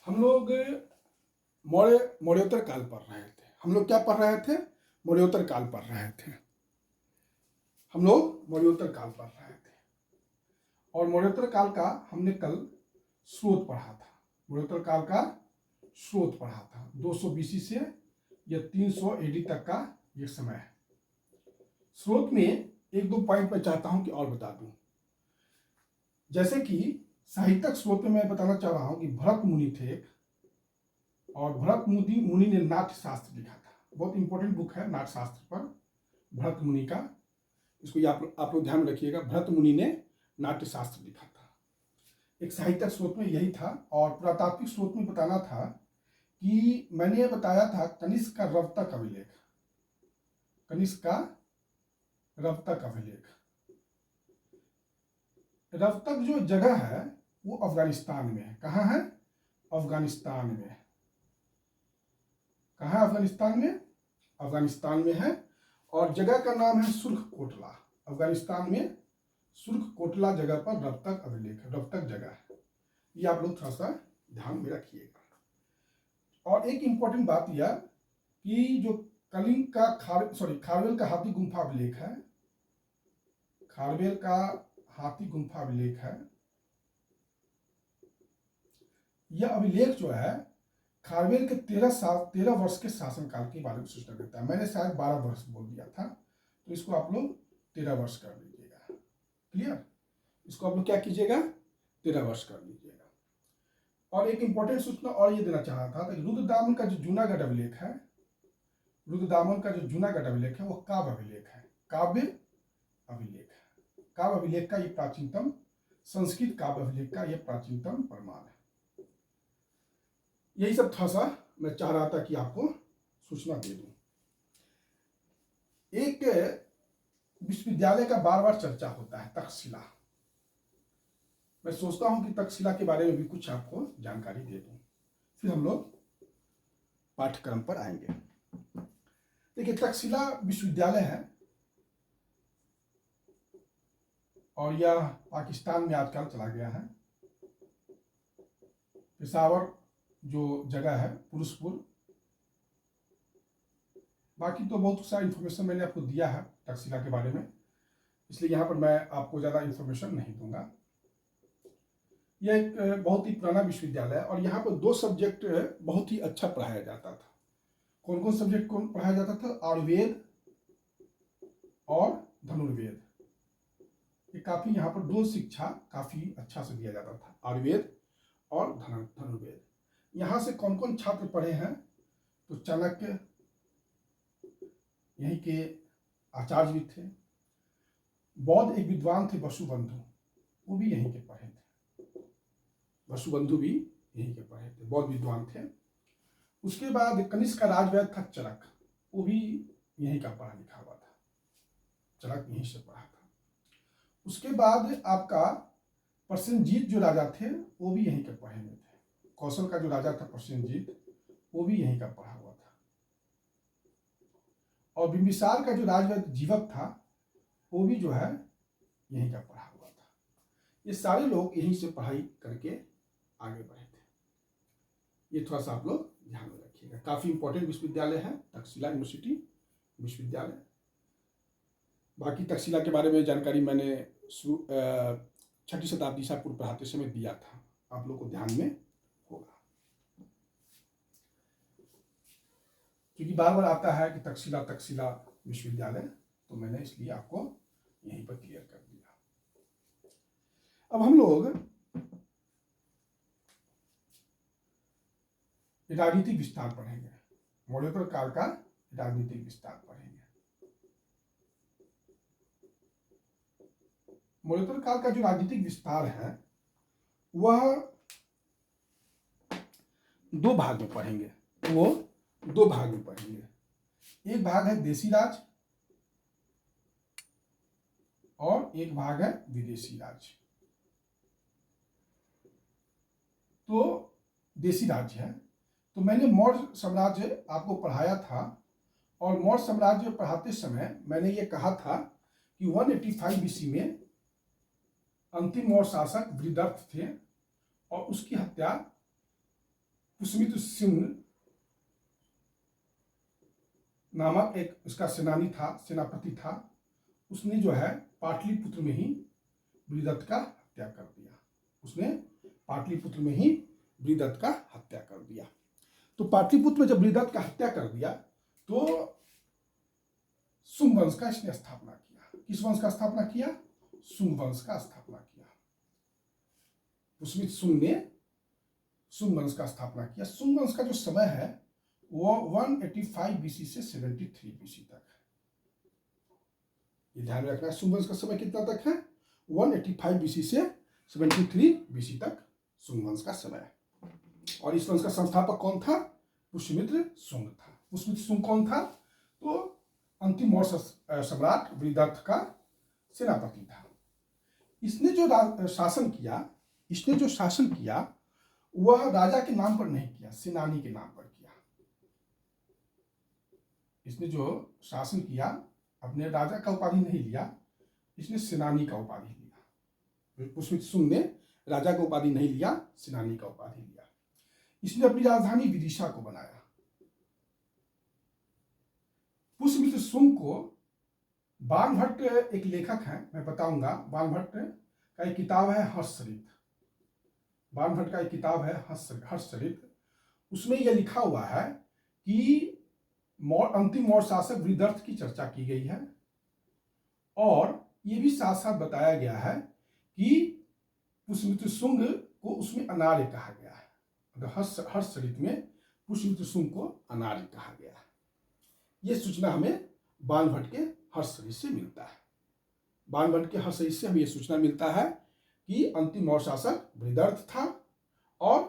हम लोग मौर्योत्तर काल पढ़ रहे थे। हम लोग क्या पढ़ रहे थे? मौर्योत्तर काल पढ़ रहे थे। हम लोग मौर्योत्तर काल पढ़ रहे थे और मौर्योत्तर काल का हमने कल स्रोत पढ़ा था। मौर्योत्तर काल का स्रोत पढ़ा था। 200 बीसी से या 300 एडी तक का ये समय है। स्रोत में एक दो पॉइंट मैं चाहता हूं कि और बता दूं। जैसे कि साहित्यक स्रोत में मैं बताना चाह रहा हूं कि भरत मुनि थे और भरत मुनि ने नाट्य शास्त्र लिखा था। बहुत इंपॉर्टेंट बुक है नाट्य शास्त्र पर, भरत मुनि का। इसको आप लोग ध्यान रखिएगा। भरत मुनि ने नाट्य शास्त्र लिखा था। एक साहित्यक स्रोत में यही था। और पुरातात्विक स्रोत में बताना था कि मैंने बताया था कनिष्क का रवतक अभिलेख। कनिष्क का रवतक अभिलेख। रवतक जो जगह है वो अफगानिस्तान में है। कहाँ है? अफगानिस्तान में। कहाँ है? अफगानिस्तान में। अफगानिस्तान में है और जगह का नाम है सुर्ख कोटला। अफगानिस्तान में सुर्ख कोटला जगह पर रवतक अभिलेख है। रवतक जगह है। ये आप लोग थोड़ा सा ध्यान में रखिएगा। और एक इंपॉर्टेंट बात यह कि जो कलिंग का खारवेल का हाथी गुम्फा अभिलेख है। खारवेल का हाथी गुम्फा अभिलेख है। यह अभिलेख जो है खारवेल के 13 वर्ष के शासनकाल के बारे में सूचना देता है। मैंने शायद 12 वर्ष बोल दिया था, तो इसको आप लोग 13 वर्ष कर लीजिएगा। क्लियर? इसको आप लोग क्या कीजिएगा? 13 वर्ष कर लीजिएगा। और एक इंपॉर्टेंट सूचना और ये देना चाह रहा था कि रुद्रदामन का जो जूनागढ़ अभिलेख है, रुद्रदामन का जो जूनागढ़ अभिलेख है वो काव्य अभिलेख है। काव्य अभिलेख है। काव्य अभिलेख का ये प्राचीनतम, संस्कृत काव्य अभिलेख का ये प्राचीनतम प्रमाण है। यही सब था सा मैं चाह रहा था कि आपको सूचना दे दूं। एक विश्वविद्यालय का बार बार चर्चा होता है, तक्षशिला। मैं सोचता हूं कि तक्षशिला के बारे में भी कुछ आपको जानकारी दे दूं, फिर हम लोग पाठ्यक्रम पर आएंगे। देखिए, तक्षशिला विश्वविद्यालय है और यह पाकिस्तान में आजकल चला गया है। पेशावर जो जगह है, पुरुषपुर। बाकी तो बहुत सारा इंफॉर्मेशन मैंने आपको दिया है तक्षशिला के बारे में, इसलिए यहाँ पर मैं आपको ज़्यादा इंफॉर्मेशन नहीं दूंगा। यह एक बहुत ही पुराना विश्वविद्यालय है और यहाँ पर 2 सब्जेक्ट बहुत ही अच्छा पढ़ाया जाता था। कौन कौन सब्जेक्ट पढ़ाया जाता था? आयुर्वेद और धनुर्वेद। ये काफ़ी यहाँ पर 2 शिक्षा काफ़ी अच्छा से दिया जाता था, आयुर्वेद और धनुर्वेद। यहाँ से कौन कौन छात्र पढ़े हैं? तो चाणक्य यहीं के आचार्य भी थे। बौद्ध एक विद्वान थे वसुबंधु, वो भी यहीं के पढ़े थे। वसुबंधु भी यहीं के पढ़े थे, बौद्ध विद्वान थे। उसके बाद कनिष्क का राजवैद्य था चरक, वो भी यहीं का पढ़ा लिखा हुआ था। चरक यहीं से पढ़ा था। उसके बाद आपका प्रसेनजीत जो राजा थे वो भी यहीं के पढ़े हुए थे। कौशल का जो राजा था प्रसेनजीत, वो भी यहीं का पढ़ा हुआ था। और बिंबिसार का जो राजवैद्य जीवक था वो भी जो है यहीं का पढ़ा हुआ था। ये सारे लोग यहीं से पढ़ाई करके आगे बढ़े थे। ये थोड़ा सा आप लोग ध्यान में रखिएगा। काफी इंपॉर्टेंट विश्वविद्यालय है तक्षशिला यूनिवर्सिटी विश्वविद्यालय। बाकी तक्षशिला के बारे में जानकारी मैंने 6वीं शताब्दी ईसा पूर्व पढ़ाते समय दिया था, आप लोग को ध्यान में होगा। क्योंकि बार बार आता है कि तक्षशिला विश्वविद्यालय, तो मैंने इसलिए आपको यहीं पर क्लियर कर दिया। अब हम लोग राजनीतिक विस्तार पढ़ेंगे। मौर्योत्तर काल का राजनीतिक विस्तार पढ़ेंगे। मौर्योत्तर काल का जो राजनीतिक विस्तार है वह 2 भाग में पढ़ेंगे। वो 2 भाग में पढ़ेंगे। एक भाग है देशी राज और एक भाग है विदेशी राज। तो देशी राज्य है, तो मैंने मौर्य साम्राज्य आपको पढ़ाया था और मौर्य साम्राज्य पढ़ाते समय मैंने ये कहा था कि 185 बीसी में अंतिम मौर्य शासक वृद्धर्थ थे और उसकी हत्या पुष्यमित्र सिंह नामक एक उसका सेनानी था, सेनापति था। उसने जो है पाटलिपुत्र में ही बृहदत्त का हत्या कर दिया। उसने पाटलिपुत्र में ही बृहदत्त का हत्या कर दिया। तो पाटलिपुत्र में जब बृहदत्त का हत्या कर दिया तो शुंग वंश का इसने स्थापना किया। किस वंश का स्थापना किया? शुंग वंश का स्थापना किया। पुष्यमित्र शुंग ने शुंग वंश का स्थापना किया। शुंग वंश का जो समय है वो 185 बीसी से 73 बीसी तक है। ये ध्यान रखना है, शुंग वंश का समय कितना तक है? 185 बीसी से 73 बीसी तक शुंग वंश का समय है। और इस वंश का संस्थापक कौन था? पुष्यमित्र शुंग था। पुष्यमित्र शुंग कौन था? तो अंतिम मौर्य सम्राट बृहदत्त का सेनापति था। इसने जो शासन किया वह राजा के नाम पर नहीं किया, सेनानी के नाम पर किया। इसने जो शासन किया अपने राजा का उपाधि नहीं लिया, इसने सेनानी का उपाधि लिया। पुष्यमित्र शुंग ने राजा का उपाधि नहीं लिया, सेनानी का उपाधि लिया। इसने अपनी राजधानी विदिशा को बनाया। पुष्यमित्र शुंग को बाणभट्ट एक लेखक है, मैं बताऊंगा। बाणभट्ट का एक किताब है हर्षचरित। बाणभट्ट का एक किताब है हर्षचरित। उसमें यह लिखा हुआ है कि अंतिम मौर्य शासक बृहदत्त की चर्चा की गई है और यह भी साथ साथ बताया गया है कि पुष्यमित्र शुंग को उसमें अनार्य कहा गया है। हर्षचरित में पुष्यमित्र शुंग को अनार्य कहा गया है। यह सूचना हमें बाणभट्ट के हर्षचरित से मिलता है। बाणभट्ट के हर्षचरित से हमें यह सूचना मिलता है कि अंतिम मौर्य शासक बृहदत्त था और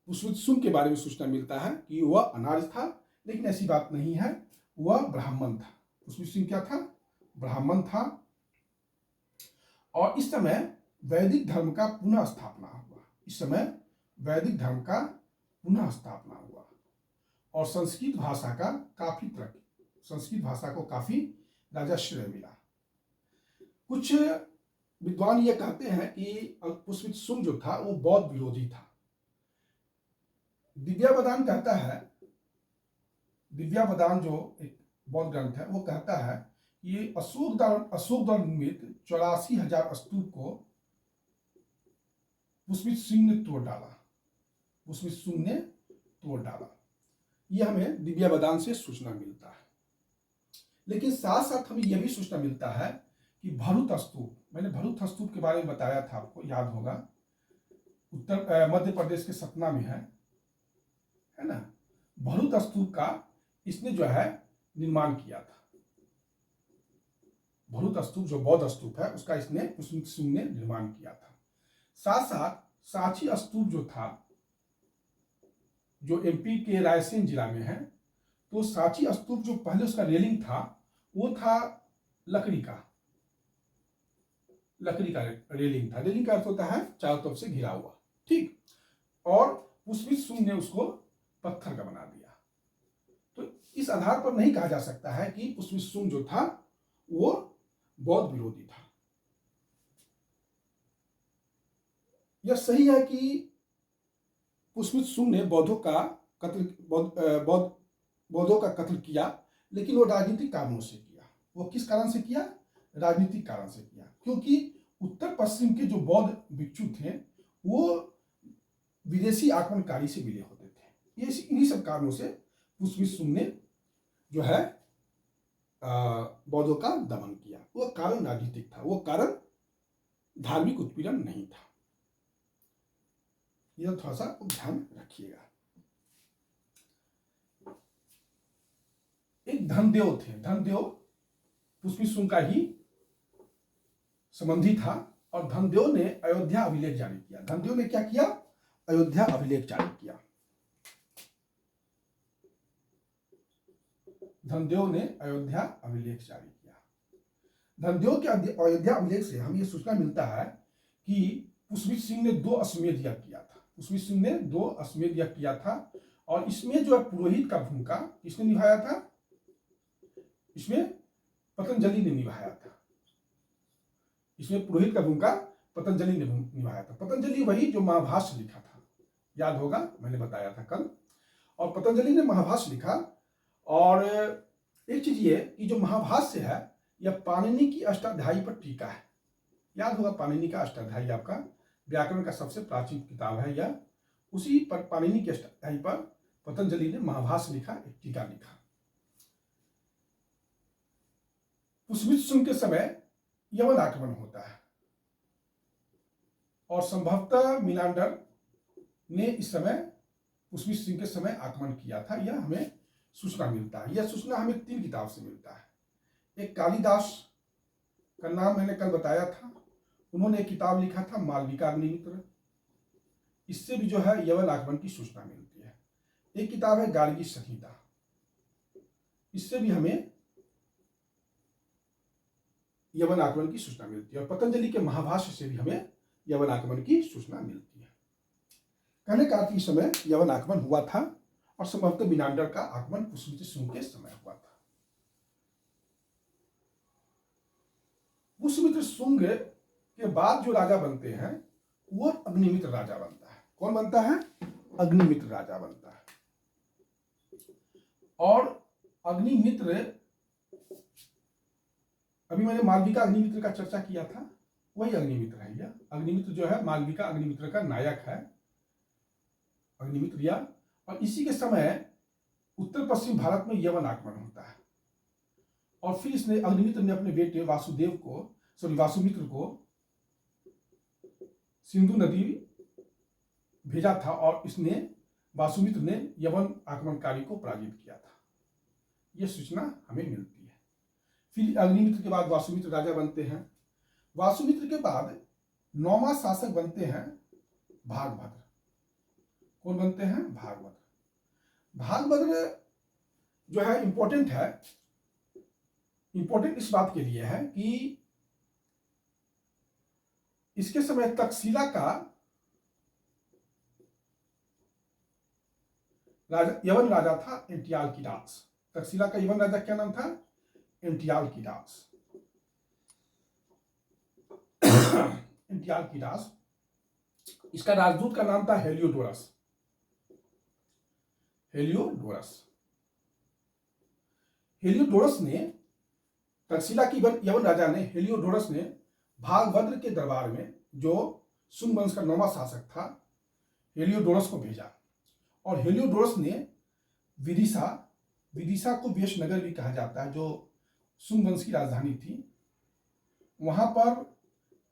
पुष्यमित्र शुंग के बारे में सूचना मिलता है कि वह अनार्य था, लेकिन ऐसी बात नहीं है, वह ब्राह्मण था। पुष्यमित्र शुंग क्या था? ब्राह्मण था। और इस समय वैदिक धर्म का पुनः स्थापना हुआ। इस समय वैदिक धर्म का पुनः स्थापना हुआ और संस्कृत भाषा को काफी राजश्रय मिला। कुछ विद्वान ये कहते हैं कि पुष्यमित्र शुंग जो था वो बौद्ध विरोधी था। दिव्यावदान कहता है, दिव्यावदान जो एक बौद्ध ग्रंथ है वो कहता है कि ये अशोक द्वारा निर्मित 84,000 स्तूप को पुष्यमित्र शुंग ने तोड़ डाला। पुष्यमित्र शुंग ने तोड़ डाला। यह हमें दिव्यावदान से सूचना मिलता है। लेकिन साथ साथ हमें यह भी सूचना मिलता है कि भरूत स्तूप, मैंने भरूत स्तूप के बारे में बताया था, आपको याद होगा, मध्य प्रदेश के सतना में है ना। भरूत स्तूप का इसने जो है निर्माण किया था। भरूत स्तूप जो बौद्ध स्तूप है उसका इसने पुष्यमित्र शुंग ने निर्माण किया था। साथ साथ सांची स्तूप जो था, जो एमपी के रायसेन जिला में है, तो सांची स्तूप जो पहले उसका रेलिंग था वो था लकड़ी का रेलिंग था। रेलिंग का अर्थ होता है चारों तरफ से घिरा हुआ, ठीक। और पुष्यमित्र शुंग ने उसको पत्थर का बना दिया। तो इस आधार पर नहीं कहा जा सकता है कि पुष्यमित्र शुंग जो था वो बौद्ध विरोधी था। यह सही है कि पुष्यमित्र शुंग ने बौद्धों का कत्ल किया, लेकिन वो राजनीतिक कारणों से किया। वो किस कारण से किया? राजनीतिक कारण से किया, क्योंकि उत्तर पश्चिम के जो बौद्ध भिक्षु थे वो विदेशी आक्रमणकारी से मिले होते थे। ये इन्हीं सब कारणों से पुष्यमित्र शुंग ने जो है बौद्धों का दमन किया। वो कारण राजनीतिक था, वो कारण धार्मिक उत्पीड़न नहीं था। यह थोड़ा सा ध्यान रखिएगा। एक धनदेव थे। धनदेव पुष्यमित्र शुंग का ही संबंधी था और धनदेव ने अयोध्या अभिलेख जारी किया। धनदेव ने क्या किया? अयोध्या अभिलेख जारी किया। धनदेव ने अयोध्या अभिलेख जारी किया। धनदेव के अयोध्या अभिलेख से हमें यह सूचना मिलता है कि पुष्यमित्र सिंह ने 2 अश्वमेध यज्ञ किया था। पुष्यमित्र सिंह ने 2 अश्वमेध यज्ञ किया था और इसमें जो है पुरोहित का भूमिका किसने निभाया था? इसमें पतंजलि ने निभाया था। इसमें पुरोहित का भूमिका पतंजलि ने निभाया था। पतंजलि वही जो महाभाष्य लिखा था, याद होगा, मैंने बताया था कल। और पतंजलि ने महाभाष्य लिखा। और एक चीज ये कि जो महाभाष्य है यह पाणिनि की अष्टाध्यायी पर टीका है। याद होगा, पाणिनि का अष्टाध्यायी आपका व्याकरण का सबसे प्राचीन किताब है यह। उसी पर पाणिनि के अष्टाध्यायी पर पतंजलि ने महाभाष्य लिखा, एक टीका लिखा। पुष्पित शुंग के समय यवन आक्रमण होता है और संभवतः मिलांडर ने इस समय पुष्पित सिंह के समय आक्रमण किया था, यह हमें सूचना मिलता है। यह सूचना हमें 3 किताब से मिलता है। एक कालिदास का नाम मैंने कल बताया था, उन्होंने एक किताब लिखा था मालविका अग्निमित्र, इससे भी जो है यवन आक्रमण की सूचना मिलती है। एक किताब है गार्गी संहिता, इससे भी हमें यवन आक्रमण की सूचना मिलती है। और पतंजलि के महाभाष्य से भी हमें यवन आक्रमण की सूचना मिलती है। कहने का अर्थ इस समय यवन आक्रमण हुआ था और संभवतः मिनांडर का आगमन पुष्पित शुंग के समय हुआ था। पुष्पित शुंग के बाद जो राजा बनते हैं वो अग्निमित्र राजा बनता है। कौन बनता है? अग्निमित्र राजा बनता है। और अग्निमित्र, अभी मैंने मालविका अग्निमित्र का चर्चा किया था, वही अग्निमित्र है। यह अग्निमित्र जो है मालविका अग्निमित्र का नायक है, अग्निमित्र या। और इसी के समय उत्तर पश्चिम भारत में यवन आक्रमण होता है और फिर इसने अग्निमित्र ने अपने बेटे वासुमित्र को सिंधु नदी भेजा था और इसने वासुमित्र ने यवन आक्रमणकारी को पराजित किया था। यह सूचना हमें मिलती है। फिर अग्निमित्र के बाद वासुमित्र राजा बनते हैं। वासुमित्र के बाद 9वां शासक बनते हैं भागभद्र। कौन बनते हैं? भागभद्र। भागभद्र जो है इंपॉर्टेंट है, इंपॉर्टेंट इस बात के लिए है कि इसके समय तक्षशिला का यवन राजा था एंटियालकीडास। तक्षशिला का यवन राजा क्या नाम था? एंटियालकीडास। एंटियालकीडास, इसका राजदूत का नाम था हेलियोडोरस। हेलियोडोरस ने, तक्षशिला की यवन राजा ने, हेलियोडोरस ने भागभद्र के दरबार में जो शुंग वंश का 9वां शासक था हेलियोडोरस को भेजा। और हेलियोडोरस ने विदिशा को वेशनगर भी कहा जाता है, जो शुंग वंश की राजधानी थी, वहां पर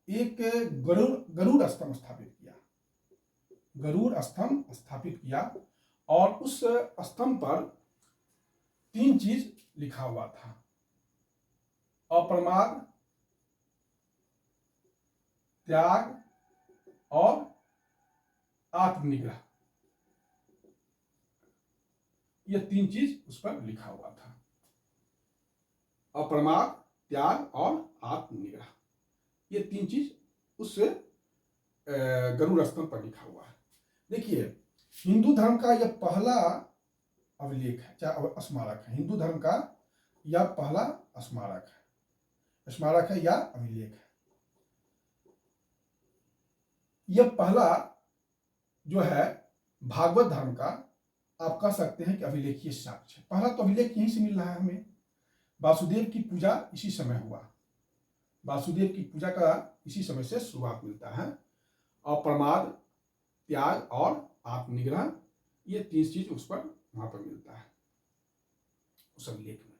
एक गरुड़ स्तंभ स्थापित किया। और उस स्तंभ पर 3 चीज लिखा हुआ था: अप्रमाद, त्याग और आत्मनिग्रह। ये 3 चीज उस पर लिखा हुआ था: अप्रमाद, त्याग और आत्मनिग्रह। ये 3 चीज उस गरुड़ स्तंभ पर लिखा हुआ है। देखिए, हिंदू धर्म का यह पहला अभिलेख है, चाहे स्मारक है। हिंदू धर्म का यह पहला स्मारक है या अभिलेख है। यह पहला जो है भागवत धर्म का, आप कह सकते हैं कि अभिलेखीय साक्ष्य। पहला तो अभिलेख यहीं से मिल रहा है हमें। वासुदेव की पूजा इसी समय हुआ, वासुदेव की पूजा का इसी समय से शुरुआत मिलता है। अप्रमाद, त्याग और आत्मनिग्रह, ये 3 चीज उस पर वहां पर मिलता है, उस अभिलेख में।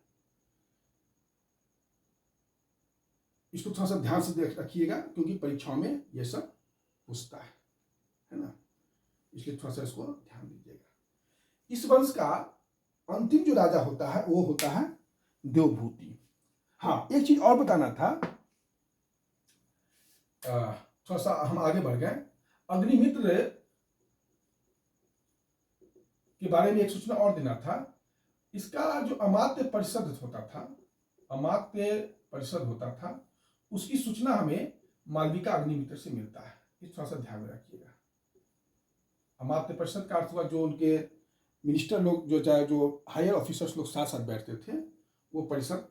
इसको थोड़ा सा ध्यान से रखिएगा क्योंकि परीक्षाओं में यह सब पूछता है ना, इसलिए थोड़ा सा इसको ध्यान दीजिएगा। इस वंश का अंतिम जो राजा होता है वो होता है देवभूति। हाँ, एक चीज और बताना था, थोड़ा सा हम आगे बढ़ गए। अग्निमित्र के बारे में एक सूचना और देना था। इसका जो अमात्य परिषद होता था, उसकी सूचना हमें मालविका अग्निमित्र से मिलता है। इस थोड़ा सा ध्यान में रखिएगा। अमात्य परिषद का अर्थ हुआ जो उनके मिनिस्टर लोग, जो चाहे जो हायर ऑफिसर्स लोग साथ साथ बैठते थे, वो परिषद,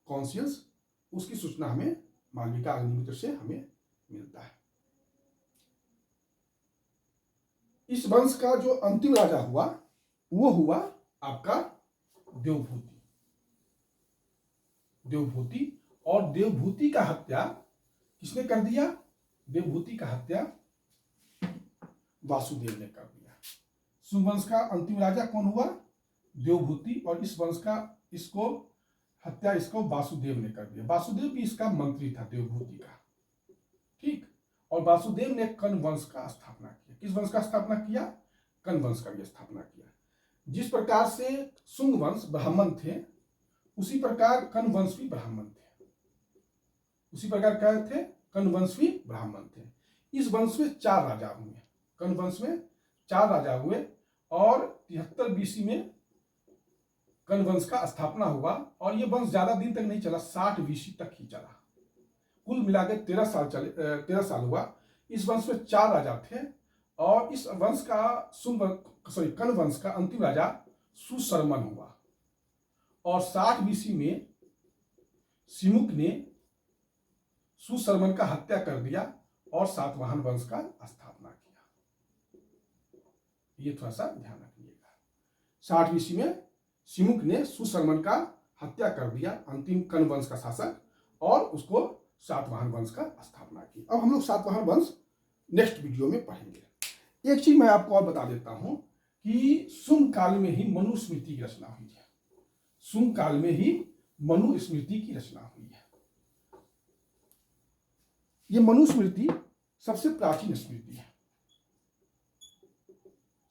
काउंसिल्स, उसकी सूचना हमें मालविका अग्निमित्र से हमें मिलता है। इस वंश का जो अंतिम राजा हुआ वो हुआ आपका देवभूति। देवभूति, और देवभूति का हत्या किसने कर दिया? देवभूति का हत्या वासुदेव ने कर दिया। शुंग वंश का अंतिम राजा कौन हुआ? देवभूति, और इस वंश का हत्या इसको वासुदेव ने कर दिया। वासुदेव भी इसका मंत्री था देवभूति का, ठीक। और वासुदेव ने कर्ण वंश का स्थापना किया। किस वंश का स्थापना किया? कर्ण वंश का भी स्थापना किया। जिस प्रकार से शुंग वंश ब्राह्मण थे, उसी प्रकार कर्ण वंश भी ब्राह्मण थे। उसी प्रकार क्या थे? कर्ण वंश भी ब्राह्मण थे। इस वंश में 4 राजा हुए। कर्ण वंश में 4 राजा हुए, और 73 BC में कर्ण वंश का स्थापना हुआ, और यह वंश ज्यादा दिन तक नहीं चला, 60 BC तक ही चला। कुल मिला के 13 साल हुआ। इस वंश में 4 राजा थे, और इस वंश का कर्ण वंश का अंतिम राजा सुशर्मन हुआ, और 60 BC में सिमुक ने सुशर्मन का हत्या कर दिया और सातवाहन वंश का स्थापना किया। ये थोड़ा सा ध्यान रखिएगा। 60 BC में सिमुक ने सुशर्मन का हत्या कर दिया, अंतिम कर्ण वंश का शासक, और उसको सातवाहन वंश का स्थापना की। अब हम लोग सातवाहन वंश नेक्स्ट वीडियो में पढ़ेंगे। एक चीज मैं आपको और बता देता हूं कि शुंग काल में ही मनुस्मृति की रचना हुई है। शुंग काल में ही मनुस्मृति की रचना हुई है। ये मनुस्मृति सबसे प्राचीन स्मृति है,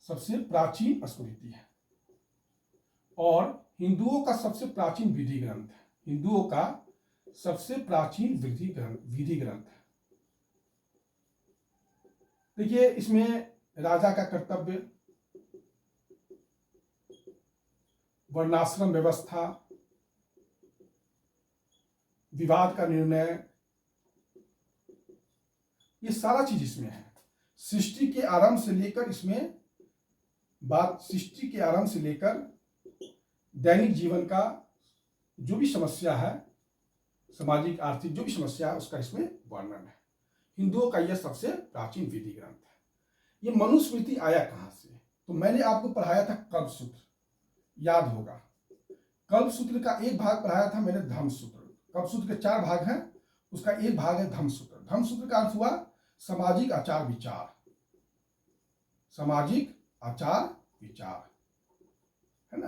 सबसे प्राचीन स्मृति है, और हिंदुओं का सबसे प्राचीन विधि ग्रंथ है। हिंदुओं का सबसे प्राचीन विधि ग्रंथ है। देखिए, इसमें राजा का कर्तव्य, वर्णाश्रम व्यवस्था, विवाद का निर्णय, ये सारा चीज इसमें है। सृष्टि के आरंभ से लेकर इसमें बात, सृष्टि के आरंभ से लेकर दैनिक जीवन का जो भी समस्या है, सामाजिक आर्थिक जो भी समस्या है, उसका इसमें वर्णन है। हिंदुओं का यह सबसे प्राचीन विधि ग्रंथ है। ये मनुस्मृति आया कहां से? तो मैंने आपको पढ़ाया था कल्पसूत्र, याद होगा। कल्पसूत्र का एक भाग पढ़ाया था मैंने धम्मसूत्र। कल्पसूत्र के 4 भाग हैं, उसका एक भाग है धम्मसूत्र। धम्मसूत्र का अर्थ हुआ सामाजिक आचार विचार, सामाजिक आचार विचार, है ना।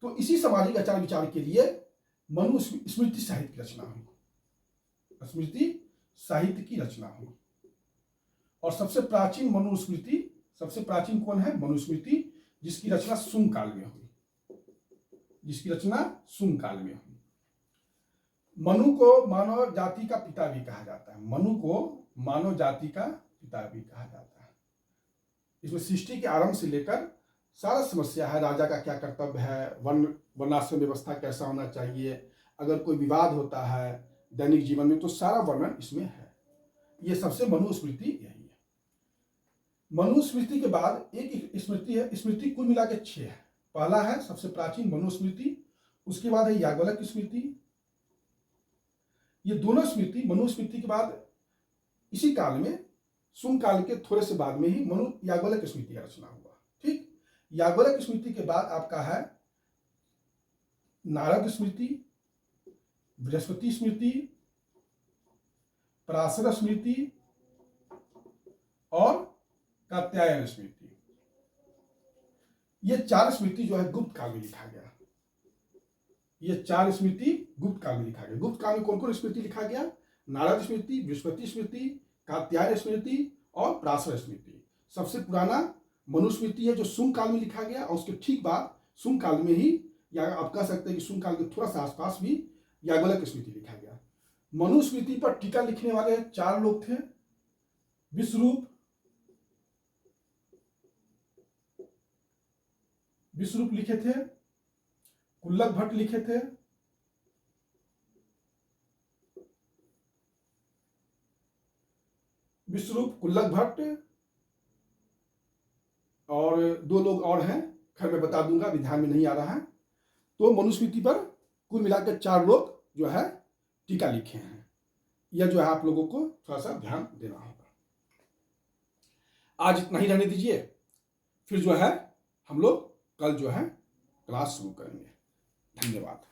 तो इसी सामाजिक आचार विचार के लिए मनुस्मृति साहित्य की रचना हुई। स्मृति साहित्य की रचना हुई, और सबसे प्राचीन मनुस्मृति, सबसे प्राचीन कौन है? मनुस्मृति, जिसकी रचना शुंग काल में हुई, जिसकी रचना शुंग काल में हुई। मनु को मानव जाति का पिता भी कहा जाता है। मनु को मानव जाति का पिता भी कहा जाता है। इसमें सृष्टि के आरंभ से लेकर सारा समस्या है, राजा का क्या कर्तव्य है, वर्णाश्रम व्यवस्था कैसा होना चाहिए, अगर कोई विवाद होता है दैनिक जीवन में, तो सारा वर्णन इसमें है। ये सबसे मनुस्मृति यही है। मनुस्मृति के बाद एक स्मृति है, स्मृति कुल मिला के 6 है। पहला है सबसे प्राचीन मनुस्मृति, उसके बाद है याज्ञवल्क्य स्मृति। ये दोनों स्मृति, मनुस्मृति के बाद इसी काल में, शुंग काल के थोड़े से बाद में ही याज्ञवल्क्य स्मृति का रचना हुआ, ठीक। याज्ञवल्क्य स्मृति के बाद आपका है नारद स्मृति, बृहस्पति स्मृति, पराशर स्मृति और कात्यायन स्मृति। ये 4 स्मृति जो है गुप्त काल में लिखा गया। ये 4 स्मृति गुप्त काल में लिखा गया। गुप्त काल में कौन कौन स्मृति लिखा गया? नारद स्मृति, बृहस्पति स्मृति, कात्यायन स्मृति और पराशर स्मृति। सबसे पुराना मनुस्मृति है जो शुंग काल में लिखा गया, और उसके ठीक बाद शुंग काल में ही, या आप कह सकते हैं कि शुंग काल के थोड़ा सा आसपास भी याज्ञवल्क्य स्मृति लिखा गया। मनुस्मृति पर टीका लिखने वाले 4 लोग थे। विश्वरूप लिखे थे, कुल्लक भट्ट लिखे थे, विश्वरूप, कुल्लक भट्ट, और 2 लोग और हैं, खैर मैं बता दूंगा, अभी ध्यान में नहीं आ रहा है। तो मनुस्मृति पर कुल मिलाकर 4 लोग जो है टीका लिखे हैं। यह जो है आप लोगों को थोड़ा सा ध्यान देना होगा। आज इतना ही रहने दीजिए, फिर जो है हम लोग कल जो है क्लास शुरू करेंगे। धन्यवाद।